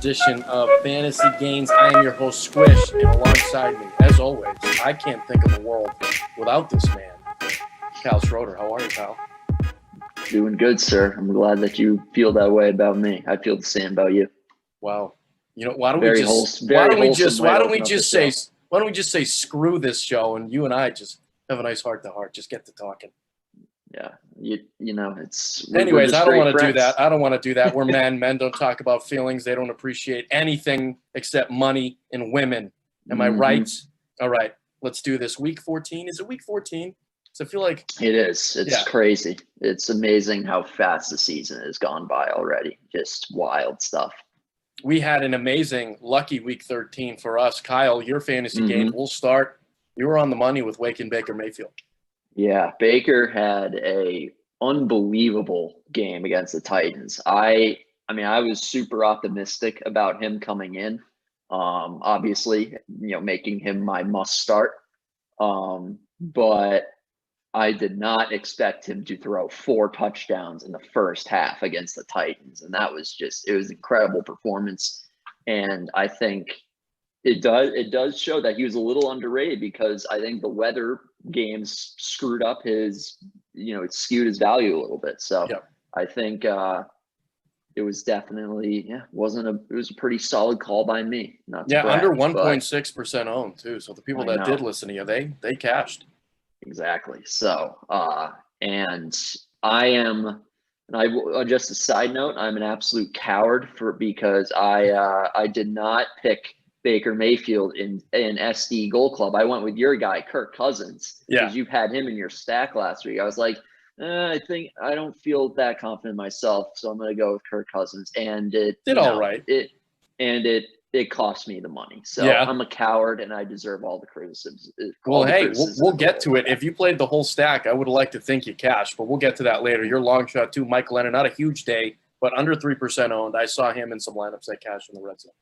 edition of Fantasy Gainz. I am your host, Squish, and alongside me, as always, I can't think of a world without this man, Kyle Schroeder. How are you, Kyle? Doing good, sir. I'm glad that you feel that way about me. I feel the same about you. Wow. You know, why don't Very we just say screw this show, and you and I just have a nice heart to heart, just get to talking. Yeah, you know, it's. Anyways, I don't want to do that. I don't want to do that. We're men. Men don't talk about feelings. They don't appreciate anything except money and women. Am I right? All right, let's do this. Week 14. Is it week 14? So I feel like it is. It's crazy. It's amazing how fast the season has gone by already. Just wild stuff. We had an amazing, lucky week 13 for us. Kyle, your fantasy game. We'll start. You were on the money with Wake and Baker Mayfield. Yeah, Baker had a unbelievable game against the Titans. I mean, I was super optimistic about him coming in. Obviously, making him my must start. But I did not expect him to throw 4 touchdowns in the first half against the Titans. And that was it was an incredible performance. And I think it does show that he was a little underrated because I think the weather games screwed up his, it skewed his value a little bit. So I think it was definitely, it was a pretty solid call by me. Not to brag, under 1.6% owned too. So the people that did listen to you, they cashed. Exactly. So, and I am, and I will just a side note, I'm an absolute coward because I did not pick Baker Mayfield in SD Gold Club. I went with your guy, Kirk Cousins, because you've had him in your stack last week. I was like, I think I don't feel that confident myself, so I'm going to go with Kirk Cousins. And it did all right. It cost me the money. So I'm a coward and I deserve all the criticisms. Well, hey, we'll get to it. If you played the whole stack, I would like to think you cashed, but we'll get to that later. Your long shot too, Mike Lennon, not a huge day, but under 3% owned. I saw him in some lineups that cashed in the red zone.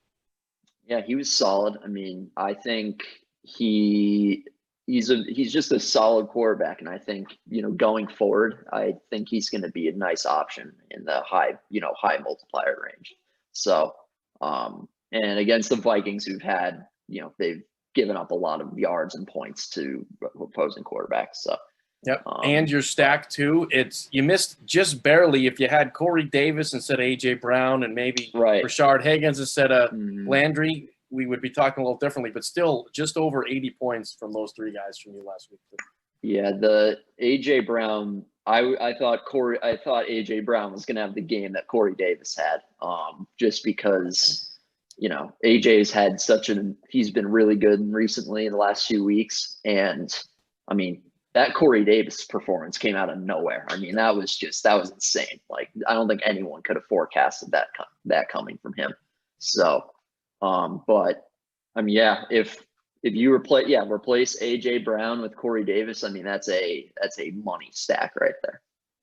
Yeah, he was solid. I mean, I think he's just a solid quarterback. And I think, going forward, I think he's going to be a nice option in the high multiplier range. So, and against the Vikings, who've had, they've given up a lot of yards and points to opposing quarterbacks. So, and your stack too. You missed just barely if you had Corey Davis instead of AJ Brown and maybe Rashard Higgins instead of Landry. We would be talking a little differently, but still just over 80 points from those 3 guys from you last week. Yeah, the AJ Brown. I thought AJ Brown was going to have the game that Corey Davis had, just because. AJ's had he's been really good recently in the last few weeks. And I mean, that Corey Davis performance came out of nowhere. I mean, that was insane. Like, I don't think anyone could have forecasted that coming from him. So, but I mean, if you replace AJ Brown with Corey Davis, I mean, that's a money stack right there.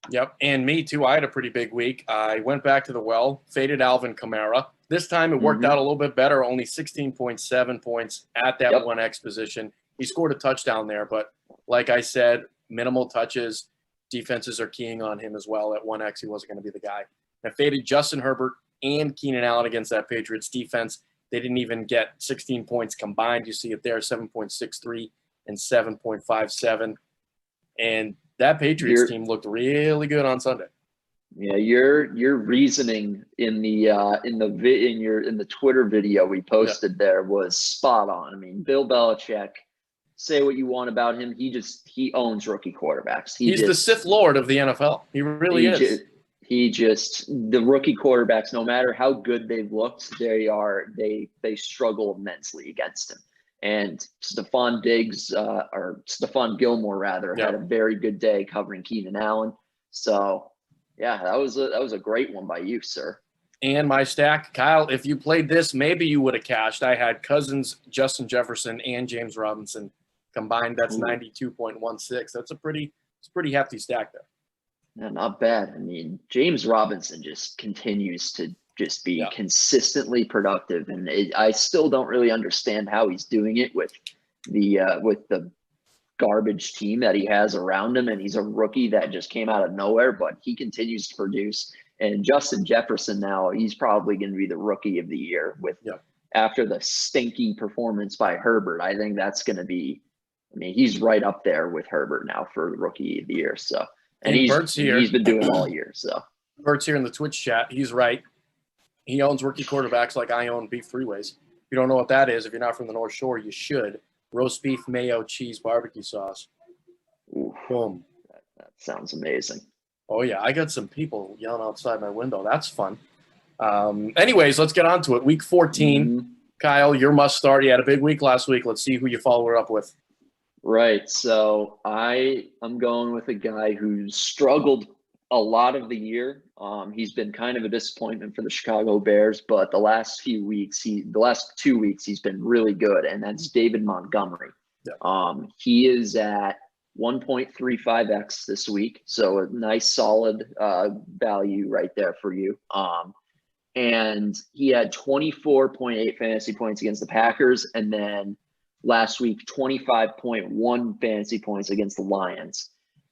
Yep. And me too. I had a pretty big week. I went back to the well, faded Alvin Kamara. This time it worked out a little bit better, only 16.7 points at that 1X position. He scored a touchdown there, but like I said, minimal touches. Defenses are keying on him as well. At 1X, he wasn't going to be the guy. I faded Justin Herbert and Keenan Allen against that Patriots defense. They didn't even get 16 points combined. You see it there, 7.63 and 7.57. And that Patriots team looked really good on Sunday. Yeah, your reasoning in the Twitter video we posted there was spot on. I mean, Bill Belichick, say what you want about him, he owns rookie quarterbacks. He's the Sith Lord of the NFL. He really is. The rookie quarterbacks, no matter how good they've looked, they struggle immensely against him. And Stephon Gilmore rather had a very good day covering Keenan Allen. So yeah, that was a great one by you, sir. And my stack, Kyle, if you played this, maybe you would have cashed. I had Cousins, Justin Jefferson, and James Robinson combined. That's 92.16. That's a pretty hefty stack there. Yeah, not bad. I mean, James Robinson just continues to just be consistently productive, and I still don't really understand how he's doing it with the garbage team that he has around him, and he's a rookie that just came out of nowhere, but he continues to produce. And Justin Jefferson now, he's probably going to be the rookie of the year after the stinky performance by Herbert. I think that's going to be, I mean, he's right up there with Herbert now for the rookie of the year. So, and Bert's here. He's been doing it all year. So Bert's here in the Twitch chat. He's right. He owns rookie quarterbacks like I own beef freeways. If you don't know what that is, if you're not from the North Shore, you should. Roast beef, mayo, cheese, barbecue sauce. oof, Boom. that sounds amazing. Oh, yeah. I got some people yelling outside my window. That's fun. Anyways, let's get on to it. Week 14. Mm-hmm. Kyle, your must start. You had a big week last week. Let's see who you follow her up with. Right. So I'm going with a guy who's struggled a lot of the year. He's been kind of a disappointment for the Chicago Bears, but the last 2 weeks, he's been really good, and that's David Montgomery. Yeah. He is at 1.35x this week, so a nice solid value right there for you. And he had 24.8 fantasy points against the Packers, and then last week 25.1 fantasy points against the Lions.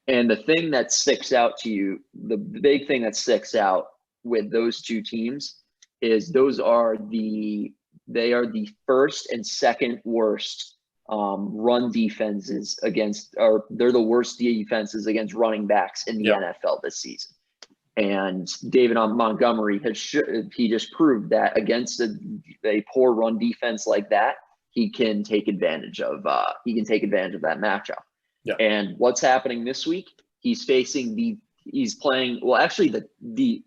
And the thing that sticks out to you, the big thing that sticks out with those two teams is they are the first and second worst run defenses against, or they're the worst defenses against running backs in the NFL this season. And David Montgomery he just proved that against a poor run defense like that, he can take advantage of that matchup. Yeah. And what's happening this week? He's playing. Well, actually, the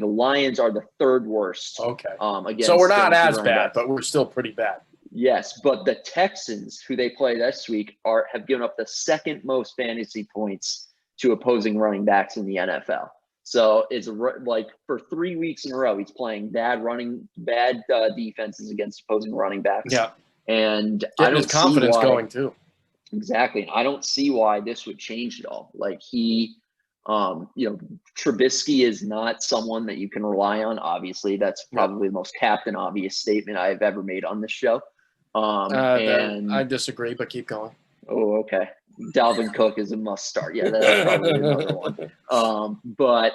Lions are the third worst. Okay. Against so we're not as bad, backs. but we're still pretty bad. Yes, but the Texans, who they play this week, have given up the second most fantasy points to opposing running backs in the NFL. So it's like for 3 weeks in a row, he's playing bad defenses against opposing running backs. Yeah. And getting his confidence going too. Exactly. And I don't see why this would change at all. Like Trubisky is not someone that you can rely on. Obviously, that's probably the most Captain Obvious statement I've ever made on this show. And I disagree, but keep going. Oh, okay. Dalvin Cook is a must start. Yeah, that's probably another one. But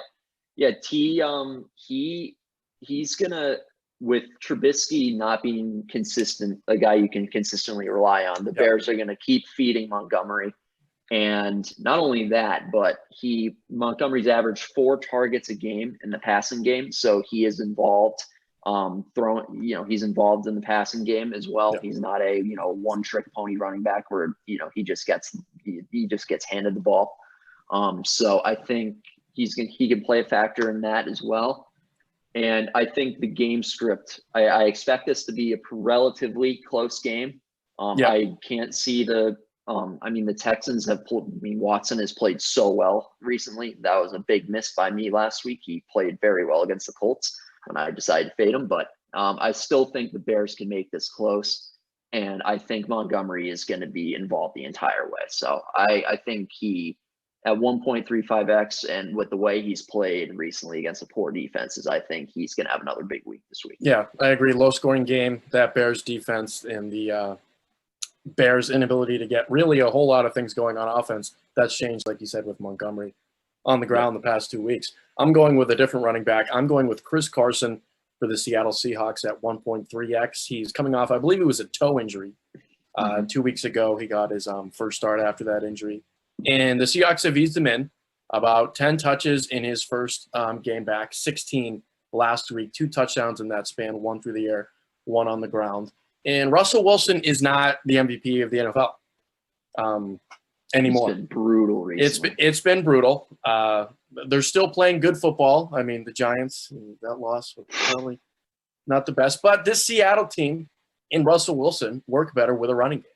yeah, he's gonna, with Trubisky not being consistent, a guy you can consistently rely on. The Bears are gonna keep feeding Montgomery, and not only that, but Montgomery's averaged 4 targets a game in the passing game, so he is involved. He's involved in the passing game as well. He's not a one trick pony running back where he just gets handed the ball. So I think he can play a factor in that as well. And I think the game script, I expect this to be a relatively close game. I can't see the Texans Watson has played so well recently. That was a big miss by me last week. He played very well against the Colts when I decided to fade him, but I still think the Bears can make this close, and I think Montgomery is going to be involved the entire way. So I think he, at 1.35x, and with the way he's played recently against the poor defenses, I think he's going to have another big week this week. Yeah, I agree. Low-scoring game, that Bears defense and the Bears' inability to get really a whole lot of things going on offense, that's changed, like you said, with Montgomery on the ground the past 2 weeks. I'm going with a different running back. I'm going with Chris Carson for the Seattle Seahawks at 1.3x. He's coming off, I believe it was a toe injury. 2 weeks ago, he got his first start after that injury. And the Seahawks have eased him in, about 10 touches in his first game back, 16 last week, 2 touchdowns in that span, 1 through the air, 1 on the ground. And Russell Wilson is not the MVP of the NFL anymore. It's been brutal recently. It's been brutal. They're still playing good football. I mean, the Giants, that loss was probably not the best. But this Seattle team and Russell Wilson work better with a running game.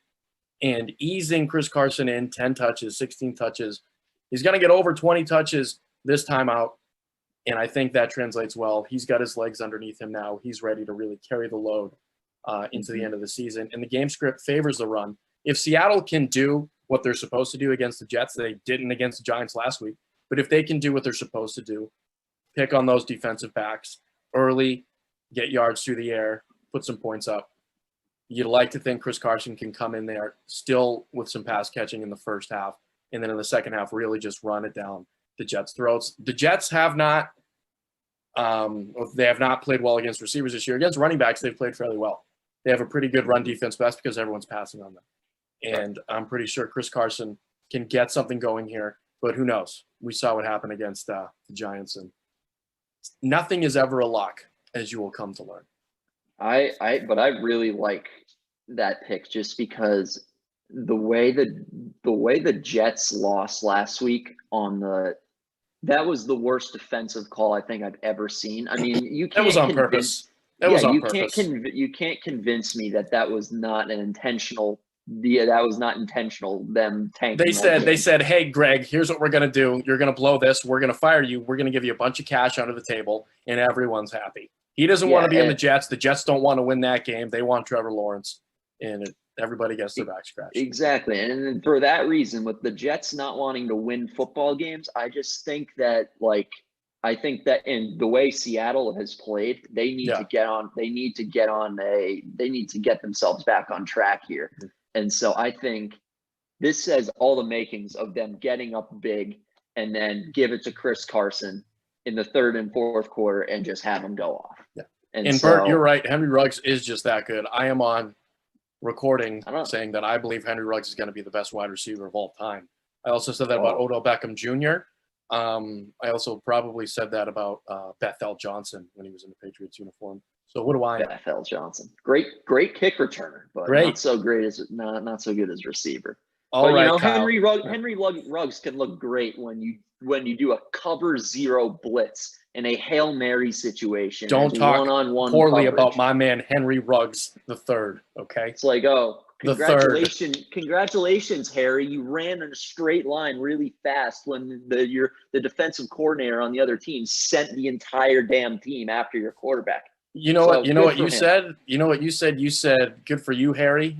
And easing Chris Carson in 10 touches, 16 touches, he's going to get over 20 touches this time out. And I think that translates well. He's got his legs underneath him now. He's ready to really carry the load into the end of the season. And the game script favors the run. If Seattle can do what they're supposed to do against the Jets, they didn't against the Giants last week. But if they can do what they're supposed to do, pick on those defensive backs early, get yards through the air, put some points up, you'd like to think Chris Carson can come in there still with some pass catching in the first half, and then in the second half really just run it down the Jets' throats. The Jets have not They have not played well against receivers this year. Against running backs, they've played fairly well. They have a pretty good run defense, best because everyone's passing on them. And I'm pretty sure Chris Carson can get something going here, but who knows? We saw what happened against the Giants, and nothing is ever a lock, as you will come to learn. But I really like that pick just because the way the Jets lost last week that was the worst defensive call I think I've ever seen. I mean, you can't. That was on purpose. That was on purpose. You can't convince me that was not an intentional. That was not intentional. Them tanking. They said, "Hey, Greg, here's what we're gonna do. You're gonna blow this. We're gonna fire you. We're gonna give you a bunch of cash under the table, and everyone's happy." He doesn't want to be in the Jets. The Jets don't want to win that game. They want Trevor Lawrence, and everybody gets their back scratched. Exactly, and for that reason, with the Jets not wanting to win football games, I just think that in the way Seattle has played, they need to get on. They need to get themselves back on track here. And so I think this has all the makings of them getting up big and then give it to Chris Carson in the third and fourth quarter and just have him go off. Yeah. And Bert, you're right. Henry Ruggs is just that good. I am on recording saying that I believe Henry Ruggs is going to be the best wide receiver of all time. I also said that about Odell Beckham Jr. I also probably said that about Bethel Johnson when he was in the Patriots uniform. So what do I know? Bethel Johnson, great kick returner, but not so good as receiver. Henry Ruggs can look great when you do a cover zero blitz in a Hail Mary situation. Don't talk one-on-one poorly coverage about my man Henry Ruggs the third. Okay, it's like, congratulations, Harry! You ran in a straight line really fast when the defensive coordinator on the other team sent the entire damn team after your quarterback. You know what you said? You know what you said? You said, good for you, Harry.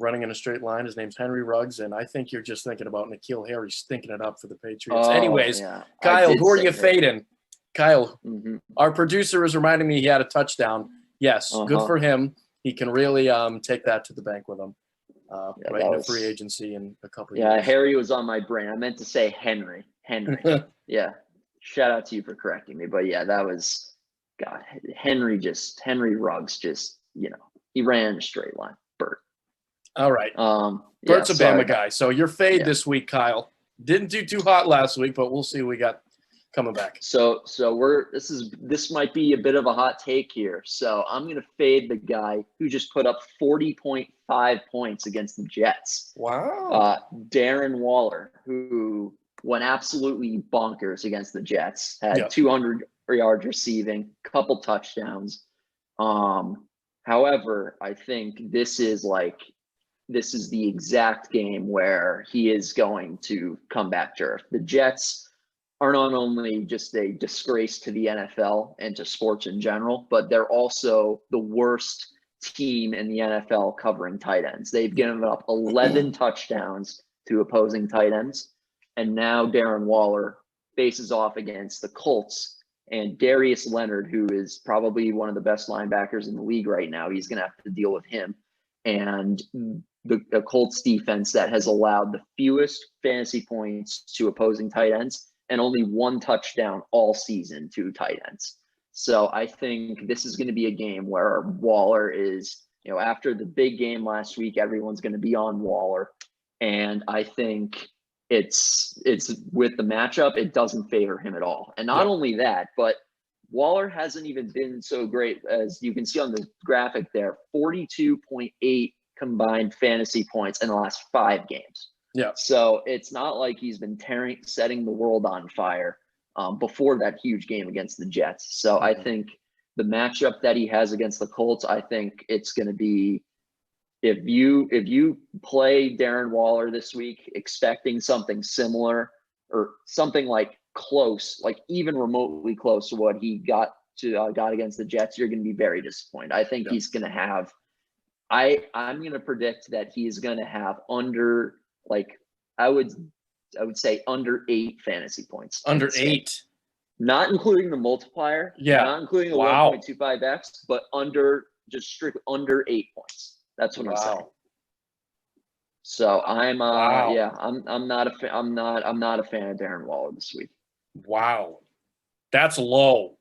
Running in a straight line. His name's Henry Ruggs, and I think you're just thinking about N'Keal Harry stinking it up for the Patriots. Anyways, Kyle, who are you fading? Kyle, our producer is reminding me he had a touchdown. Yes, good for him. He can really take that to the bank with him into free agency in a couple of years. Yeah, Harry was on my brain. I meant to say Henry. Yeah, shout out to you for correcting me. But yeah, that was – God, Henry Ruggs just, he ran in a straight line. Bert. All right. Bert's a Bama guy. So your fade this week, Kyle. Didn't do too hot last week, but we'll see what we got coming back. So this might be a bit of a hot take here. So I'm going to fade the guy who just put up 40.5 points against the Jets. Wow. Darren Waller, who went absolutely bonkers against the Jets, had 200 yards receiving, couple touchdowns. However, I think this is the exact game where he is going to come back to earth. The Jets are not only just a disgrace to the NFL and to sports in general, but they're also the worst team in the NFL covering tight ends. They've given up 11 touchdowns to opposing tight ends. And now Darren Waller faces off against the Colts and Darius Leonard, who is probably one of the best linebackers in the league right now. He's going to have to deal with him. And the Colts defense that has allowed the fewest fantasy points to opposing tight ends and only one touchdown all season to tight ends. So I think this is going to be a game where Waller is, after the big game last week, everyone's going to be on Waller. And I think it's with the matchup, it doesn't favor him at all. And not only that, but Waller hasn't even been so great, as you can see on the graphic there, 42.8 combined fantasy points in the last 5 games. Yeah. So it's not like he's been setting the world on fire before that huge game against the Jets. So I think the matchup that he has against the Colts, I think it's going to be, if you play Darren Waller this week expecting something similar or something like close, like even remotely close to what he got against the Jets, you're going to be very disappointed. I think he's going to have – I'm going to predict that he's going to have under, I would say under 8 fantasy points. Under 8? Not including the multiplier. Yeah. Not including the 1.25x, but just strictly under 8 points. That's what I'm saying. So I'm not a fan of Darren Waller this week. Wow. That's low.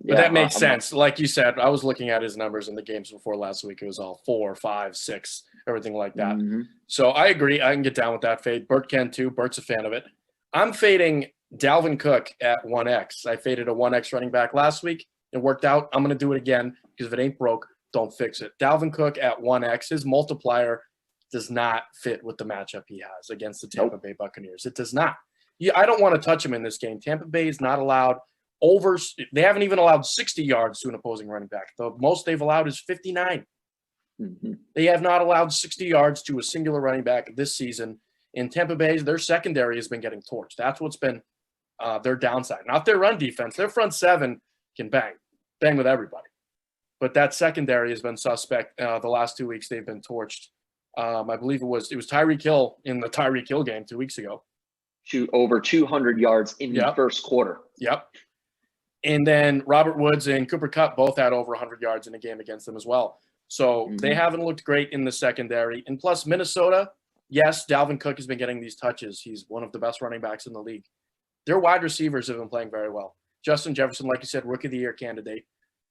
But that makes sense. Like you said, I was looking at his numbers in the games before last week. It was all 4, 5, 6, everything like that. Mm-hmm. So I agree. I can get down with that fade. Bert can too. Bert's a fan of it. I'm fading Dalvin Cook at 1x. I faded a 1x running back last week. It worked out. I'm going to do it again because if it ain't broke, don't fix it. Dalvin Cook at 1x. His multiplier does not fit with the matchup he has against the Tampa Bay Buccaneers. It does not. I don't want to touch him in this game. Tampa Bay is not allowed they haven't even allowed 60 yards to an opposing running back. The most they've allowed is 59. Mm-hmm. They have not allowed 60 yards to a singular running back this season. In Tampa Bay, their secondary has been getting torched. That's what's been their downside. Not their run defense. Their front seven can bang with everybody. But that secondary has been suspect. The last 2 weeks they've been torched. I believe it was Tyreek Hill in the Tyreek Hill game 2 weeks ago. Over 200 yards in the first quarter. Yep. And then Robert Woods and Cooper Kupp both had over 100 yards in a game against them as well. So they haven't looked great in the secondary. And plus Minnesota, yes, Dalvin Cook has been getting these touches. He's one of the best running backs in the league. Their wide receivers have been playing very well. Justin Jefferson, like you said, Rookie of the Year candidate,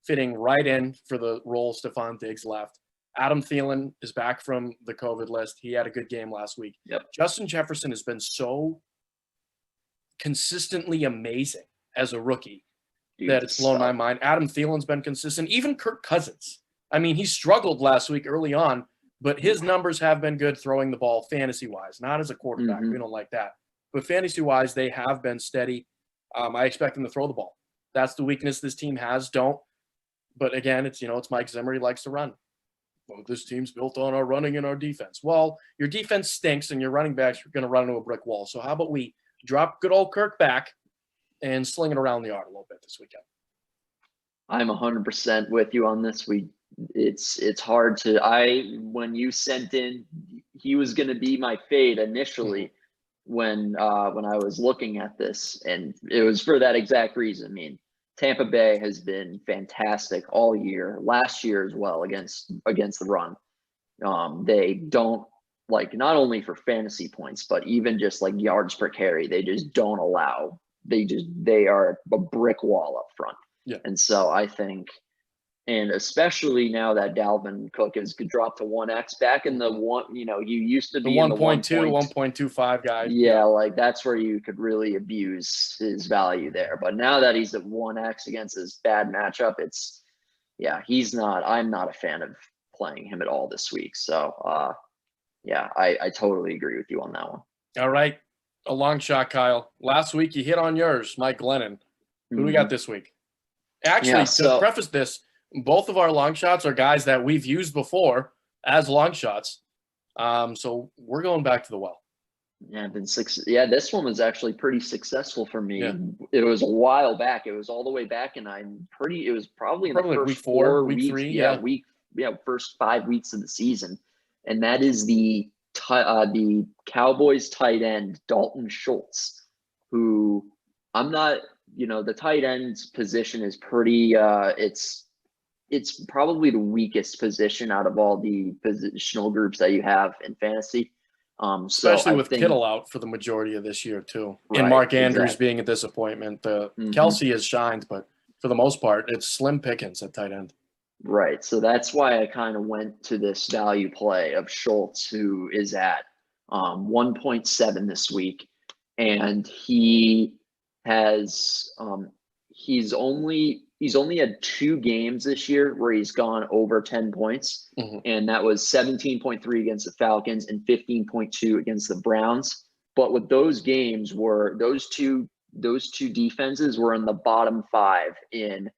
fitting right in for the role Stephon Diggs left. Adam Thielen is back from the COVID list. He had a good game last week. Yep. Justin Jefferson has been so consistently amazing as a rookie that it's blown my mind. Adam Thielen's been consistent. Even Kirk Cousins. I mean, he struggled last week early on, but his numbers have been good throwing the ball fantasy-wise, not as a quarterback. We don't like that. But fantasy-wise, they have been steady. I expect them to throw the ball. That's the weakness this team has. But again, it's Mike Zimmer. He likes to run. Well, this team's built on our running and our defense. Well, your defense stinks, and your running backs are going to run into a brick wall. So how about we drop good old Kirk back and sling it around the yard a little bit this weekend? I'm 100% with you on this. It's hard to. When you sent in, he was going to be my fade initially when I was looking at this, and it was for that exact reason. I mean, Tampa Bay has been fantastic all year, last year as well against the run. They don't not only for fantasy points, but even just yards per carry, they just don't allow. They are a brick wall up front. Yeah. And so I think, and especially now that Dalvin Cook has dropped to 1x back in the one, you used to be the 1.2, 1.25 guy. Yeah, that's where you could really abuse his value there. But now that he's at 1x against this bad matchup, I'm not a fan of playing him at all this week. So, I totally agree with you on that one. All right. A long shot, Kyle. Last week you hit on yours, Mike Glennon. Who do we got this week? Actually, to preface this, both of our long shots are guys that we've used before as long shots. So we're going back to the well. Yeah, this one was actually pretty successful for me. Yeah. It was a while back. It was all the way back, and it was probably in the first week 4, week weeks, 3. First 5 weeks of the season. And that is the Cowboys tight end, Dalton Schultz, who I'm not, the tight end position is pretty, it's probably the weakest position out of all the positional groups that you have in fantasy. Especially with Kittle out for the majority of this year too. And Mark Andrews being a disappointment. Kelsey has shined, but for the most part, it's slim pickings at tight end. Right. So that's why I kind of went to this value play of Schultz, who is at 1.7 this week. And he has he's only had 2 games this year where he's gone over 10 points. And that was 17.3 against the Falcons and 15.2 against the Browns. But with those games those two defenses were in the bottom 5 in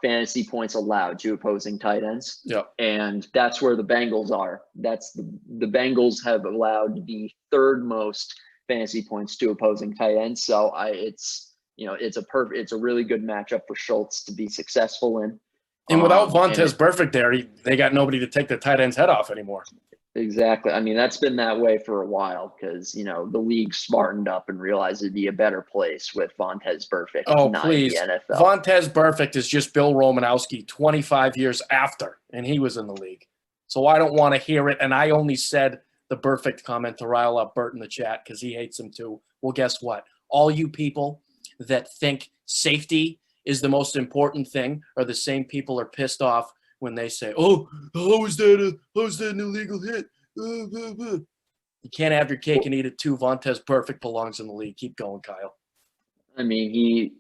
fantasy points allowed to opposing tight ends. Yep. And that's where the Bengals are. That's the Bengals have allowed the 3rd most fantasy points to opposing tight ends. So it's a really good matchup for Schultz to be successful in. And without Vontaze Burfict there, they got nobody to take the tight end's head off anymore. Exactly. I mean, that's been that way for a while because, the league smartened up and realized it'd be a better place with Vontaze Burfict. Oh, please. The NFL. Vontaze Burfict is just Bill Romanowski 25 years after, and he was in the league. So I don't want to hear it. And I only said the Burfict comment to rile up Bert in the chat because he hates him too. Well, guess what? All you people that think safety is the most important thing are the same people are pissed off when they say, "Oh, how is that an illegal hit?" You can't have your cake and eat it too. Vontez Perfect belongs in the league. Keep going, Kyle. I mean, he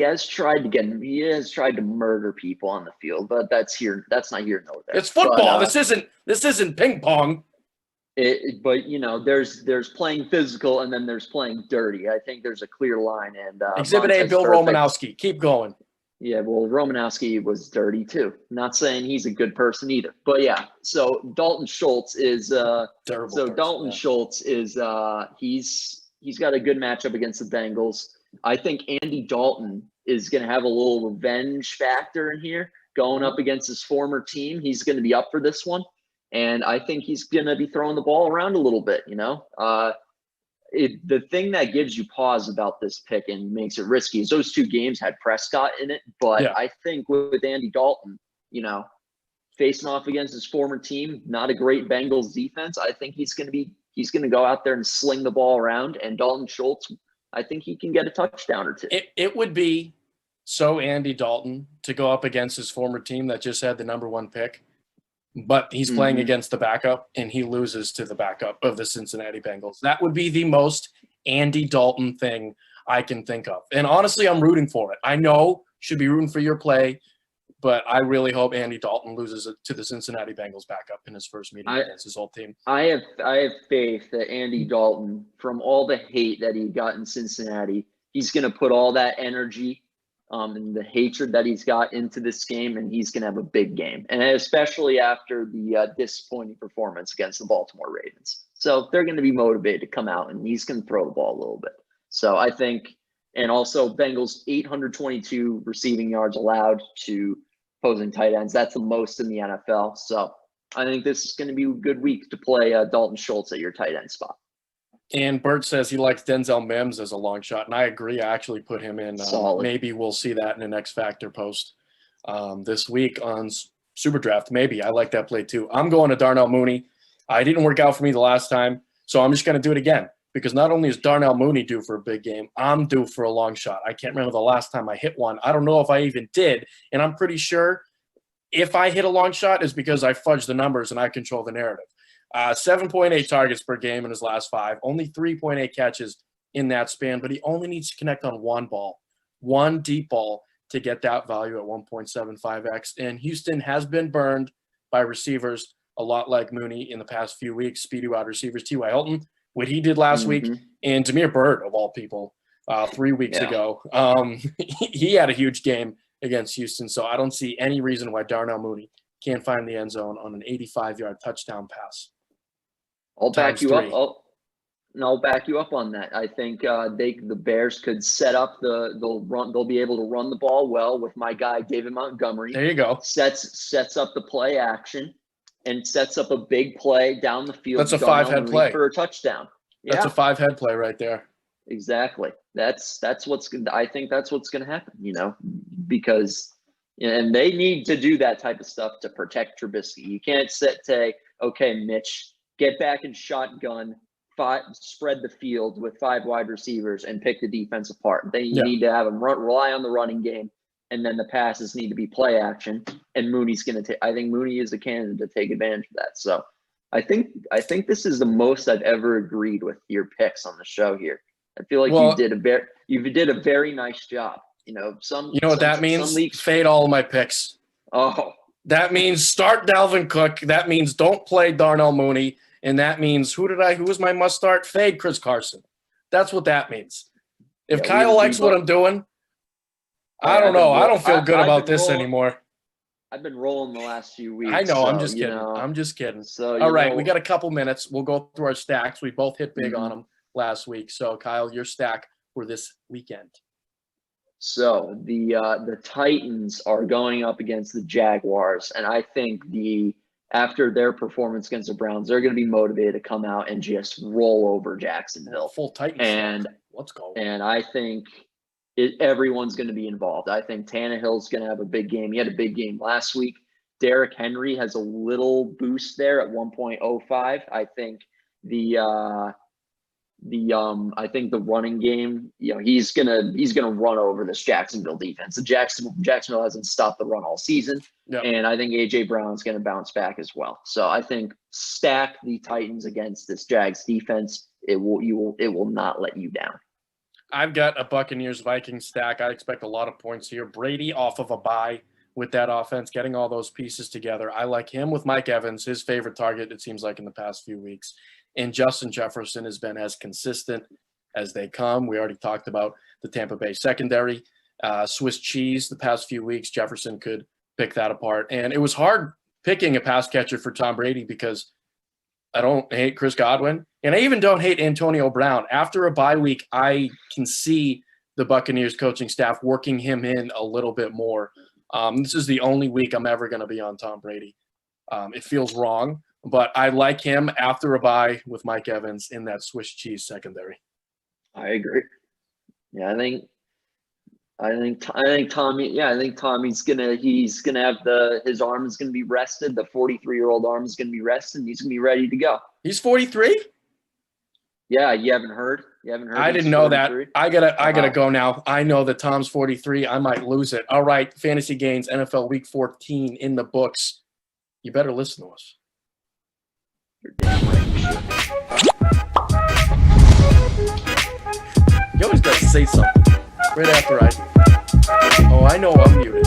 has tried to murder people on the field, but that's not here nor there. It's football. But, this isn't ping pong. But there's playing physical and then there's playing dirty. I think there's a clear line. And Exhibit A, Bill Romanowski. Keep going. Yeah, well, Romanowski was dirty too. Not saying he's a good person either, but yeah. So Dalton Schultz is he's got a good matchup against the Bengals. I think Andy Dalton is going to have a little revenge factor in here going up against his former team. He's going to be up for this one. And I think he's going to be throwing the ball around a little bit, The thing that gives you pause about this pick and makes it risky is those two games had Prescott in it. But yeah. I think with Andy Dalton, facing off against his former team, not a great Bengals defense, I think he's going to go out there and sling the ball around. And Dalton Schultz, I think he can get a touchdown or two. It would be so Andy Dalton to go up against his former team that just had the number one pick. But he's playing against the backup, and he loses to the backup of the Cincinnati Bengals. That would be the most Andy Dalton thing I can think of. And honestly, I'm rooting for it. I know should be rooting for your play, but I really hope Andy Dalton loses it to the Cincinnati Bengals backup in his first meeting against his old team. I have faith that Andy Dalton, from all the hate that he got in Cincinnati, he's going to put all that energy and the hatred that he's got into this game, and he's going to have a big game. And especially after the disappointing performance against the Baltimore Ravens. So they're going to be motivated to come out, and he's going to throw the ball a little bit. So I think, and also Bengals 822 receiving yards allowed to opposing tight ends. That's the most in the NFL. So I think this is going to be a good week to play Dalton Schultz at your tight end spot. And Bert says he likes Denzel Mims as a long shot, and I agree. I actually put him in. Maybe we'll see that in an X Factor post this week on SuperDraft. Maybe. I like that play too. I'm going to Darnell Mooney. I didn't work out for me the last time, so I'm just going to do it again because not only is Darnell Mooney due for a big game, I'm due for a long shot. I can't remember the last time I hit one. I don't know if I even did, and I'm pretty sure if I hit a long shot is because I fudged the numbers and I control the narrative. 7.8 targets per game in his last 5, only 3.8 catches in that span, but he only needs to connect on one deep ball to get that value at 1.75x. And Houston has been burned by receivers a lot like Mooney in the past few weeks. Speedy wide receivers, T.Y. Hilton, what he did last week, and Damiere Byrd, of all people, 3 weeks ago. He had a huge game against Houston, so I don't see any reason why Darnell Mooney can't find the end zone on an 85-yard touchdown pass. I'll back you up. I'll back you up on that. I think the Bears could set up they'll be able to run the ball well with my guy David Montgomery. There you go. Sets up the play action and sets up a big play down the field. That's a 5-head play for a touchdown. That's a 5-head play right there. Exactly. That's what's I think that's what's going to happen. Because and they need to do that type of stuff to protect Trubisky. You can't say, okay, Mitch, get back and shotgun, spread the field with 5 wide receivers and pick the defense apart. Then you need to have them rely on the running game, and then the passes need to be play action. And Mooney's going to take. I think Mooney is a candidate to take advantage of that. So I think this is the most I've ever agreed with your picks on the show here. I feel like you did a very nice job. You know what that means? Fade all of my picks. Oh, that means start Dalvin Cook. That means don't play Darnell Mooney. And that means who was my must start? Fade Chris Carson. That's what that means. If Kyle likes what I'm doing, I don't know. I don't feel good about this anymore. I've been rolling the last few weeks. I know. I'm just kidding. I'm just kidding. So all right, we got a couple minutes. We'll go through our stacks. We both hit big on them last week. So Kyle, your stack for this weekend. So the Titans are going up against the Jaguars, and I think after their performance against the Browns, they're going to be motivated to come out and just roll over Jacksonville. Full Titans. And let's go. And I think everyone's going to be involved. I think Tannehill's going to have a big game. He had a big game last week. Derrick Henry has a little boost there at 1.05. I think the I think the running game, he's gonna run over this Jacksonville defense. Jacksonville hasn't stopped the run all season, and I think AJ Brown's gonna bounce back as well. So I think stack the Titans against this Jags defense. It will not let you down. I've got a Buccaneers-Vikings stack. I expect a lot of points here. Brady off of a bye with that offense, getting all those pieces together. I like him with Mike Evans, his favorite target, it seems like, in the past few weeks. And Justin Jefferson has been as consistent as they come. We already talked about the Tampa Bay secondary. Swiss cheese the past few weeks. Jefferson could pick that apart. And it was hard picking a pass catcher for Tom Brady because I don't hate Chris Godwin. And I even don't hate Antonio Brown. After a bye week, I can see the Buccaneers coaching staff working him in a little bit more. This is the only week I'm ever going to be on Tom Brady. It feels wrong, but I like him after a bye with Mike Evans in that Swiss cheese secondary. I agree. Yeah, I think Tommy. Yeah, I think Tommy's he's gonna have his arm is gonna be rested. The 43-year-old arm is gonna be rested. And he's gonna be ready to go. He's 43. Yeah, you haven't heard. I didn't know that. I gotta go now. I know that Tom's 43. I might lose it. All right, Fantasy Gainz NFL Week 14 in the books. You better listen to us. You're damn right. You always gotta say something right after I know I'm muted.